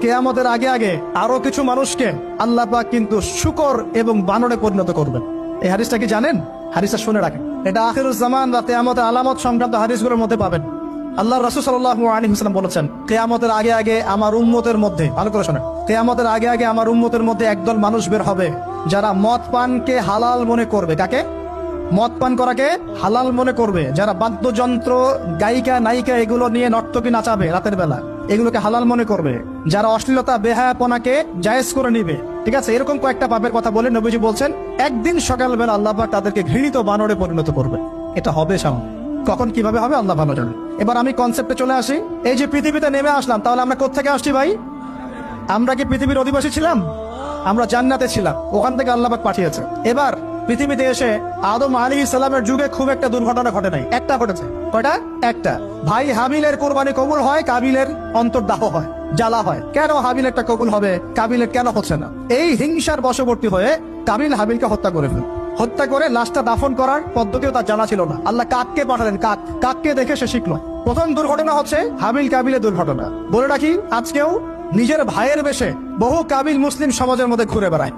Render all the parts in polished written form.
কিয়ামতের আগে আগে আরো কিছু মানুষকে আল্লাহ পাক কিন্তু শূকর এবং বানরে পরিণত করবেন। এই হাদিসটা কি জানেন? হাদিসটা শুনে রাখেন, এটা আখিরুজ জামান বা কিয়ামতের আলামত সংক্রান্ত হাদিসগুলোর মধ্যে পাবেন। আল্লাহ রাসূল সাল্লাল্লাহু আলাইহি ওয়াসাল্লাম বলেছেন, কিয়ামতের আগে আগে আমার উম্মতের মধ্যে, ভালো করে শোনেন, কিয়ামতের আগে আগে আমার উম্মতের মধ্যে একদল মানুষ বের হবে যারা মদ পানকে হালাল মনে করবে। কাকে? মদ পান করাকে হালাল মনে করবে। যারা বাদ্যযন্ত্র, গায়িকা, নায়িকা এগুলো নিয়ে নর্তকী নাচাবে রাতের বেলা, এগুলোকে হালাল মনে করবে। যারা অশ্লীলতা, বেহায়াপনাকে জায়েজ করে নিবে। ঠিক আছে, এরকম কয়েকটা পাপের কথা বলে নবীজি বলছেন একদিন সকালবেলা আল্লাহ পাক তাদেরকে ঘৃণিত বানরে পরিণত করবে। এটা হবে সামনে, কখন কিভাবে হবে আল্লাহ ভালো জানেন। এবার আমি কনসেপ্টে চলে আসি। এই যে পৃথিবীতে নেমে আসলাম, তাহলে আমরা কোত্থেকে আসছি ভাই? আমরা কি পৃথিবীর অধিবাসী ছিলাম? আমরা জান্নাতে ছিলাম, ওখান থেকে আল্লাহ পাক পাঠিয়েছে। এবার পৃথিবীতে এসে আদম আলাইহিস সালামের যুগে খুব একটা দুর্ঘটনা ঘটে নাই, একটা ঘটেছে। কয়টা? একটা। ভাই হাবিলের কোরবানি কবুল হয়, কাবিলের অন্তর্দাহ হয়, জ্বালা হয়। কেন হাবিলেরটা কবুল হবে, কাবিলের কেন হচ্ছে না? এই হিংসার বশবর্তী হয়ে কাবিল হাবিলকে হত্যা করে ফেল। হত্যা করে লাশটা দাফন করার পদ্ধতিও তার জানা ছিল না। আল্লাহ কাককে পাঠালেন, কাককে দেখে সে শিখলো। প্রথম দুর্ঘটনা হচ্ছে হাবিল কাবিলের দুর্ঘটনা। বলে রাখি, আজকেও নিজের ভাইয়ের বেশে বহু কাবিল মুসলিম সমাজের মধ্যে ঘুরে বেড়ায়।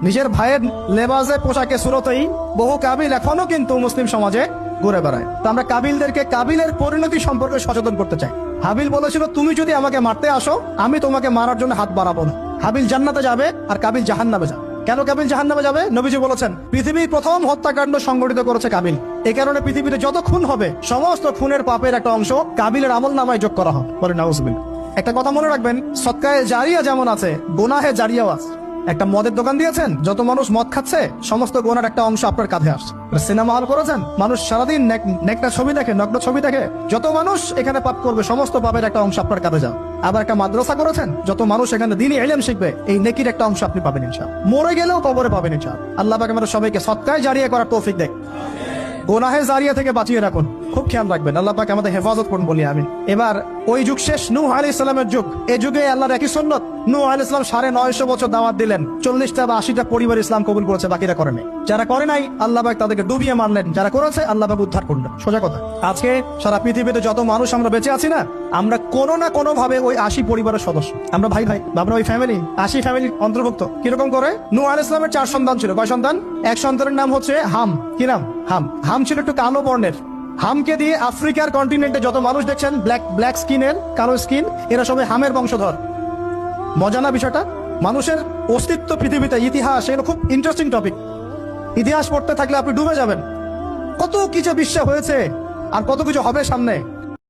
নিজের ভাইয়ের লেবাসে, পোশাকে, সুরতেই বহু কাবিল এখনো কিন্তু মুসলিম সমাজে ঘুরে বেড়ায়। তো আমরা কাবিলদেরকে কাবিলের পরিণতি সম্পর্কে সচেতন করতে চাই। হাবিল বলেছিল, তুমি যদি আমাকে মারতে আসো, আমি তোমাকে মারার জন্য হাত বাড়াবো না। হাবিল জান্নাতে যাবে আর কাবিল জাহান্নামে যাবে। কেন কাবিল জাহান্নামে যাবে? নবীজি বলেছেন, পৃথিবীর প্রথম হত্যাকাণ্ড সংগঠিত করেছে কাবিল। এই কারণে পৃথিবীতে যত খুন হবে, সমস্ত খুনের পাপের একটা অংশ কাবিলের আমল নামায় যোগ করা হবে। বলে নাউজুবিল্লাহ। একটা কথা মনে রাখবেন, সদকায়ে জারিয়া যেমন আছে, গুনাহে জারিয়াও আছে। একটা মদের দোকান দিয়েছেন, যত মানুষ মদ খাচ্ছে, সমস্ত গোনার একটা অংশ আপনার কাঁধে আসছে। সিনেমা হল করেছেন, মানুষ সারাদিন নেকটা ছবি দেখে, নগ্ন ছবি দেখে, যত মানুষ এখানে পাপ করবে, সমস্ত পাপের একটা অংশ আপনার কাঁধে যাবে। আবার একটা মাদ্রাসা করেছেন, যত মানুষ এখানে দ্বীনি ইলম শিখবে, এই নেকির একটা অংশ আপনি পাবেন ইনশাআল্লাহ। মরে গেলেও কবরে পাবেন ইনশাআল্লাহ। আল্লাহ পাক আমাদের সবাইকে সদকায়ে জারিয়া করার তৌফিক দেয়, গুনাহে জারিয়া থেকে বাঁচিয়ে রাখুন। খুব খেয়াল রাখবেন, আল্লাহ পাক আমাদের হেফাজত করুন বলি আমি। এবার ওই যুগ শেষ, নূহ আলাইহিস সালামের যুগ। এই যুগে আল্লাহর একই সুন্নত, নূহ আলাইহিস সালাম 950 বছর দাওয়াত দিলেন, 40টা বা 80টা পরিবার ইসলাম কবুল করেছে, বাকিরা করে নাই। যারা করে নাই আল্লাহ পাক তাদেরকে ডুবিয়ে মারলেন, যারা করেছে আল্লাহ পাক উদ্ধার করলেন। সোজা কথা, আজকে সারা পৃথিবীতে যত মানুষ আমরা বেঁচে আছি না, আমরা কোনো না কোনো ভাবে ওই 80 পরিবারের সদস্য। আমরা ভাই ভাই, আমরা ওই ফ্যামিলি, 80 ফ্যামিলির অন্তর্ভুক্ত। কিরকম করে? নূহ আলাইহিস সালামের 4 সন্তান ছিল। কয় সন্তান? এক সন্তানের নাম হচ্ছে হাম। কি নাম? হাম। হাম ছিল একটু কালো বর্ণের। হামকে দিয়ে আফ্রিকার কন্টিনেন্টে যত মানুষ দেখছেন ব্ল্যাক স্কিনের, কালো স্কিন, এরা সবাই হামের বংশধর। মজা না বিষয়টা? মানুষের অস্তিত্ব পৃথিবীতে, ইতিহাস, এগুলো খুব ইন্টারেস্টিং টপিক। ইতিহাস পড়তে থাকলে আপনি ডুবে যাবেন। কত কিছু বিশ্ব হয়েছে আর কত কিছু হবে সামনে।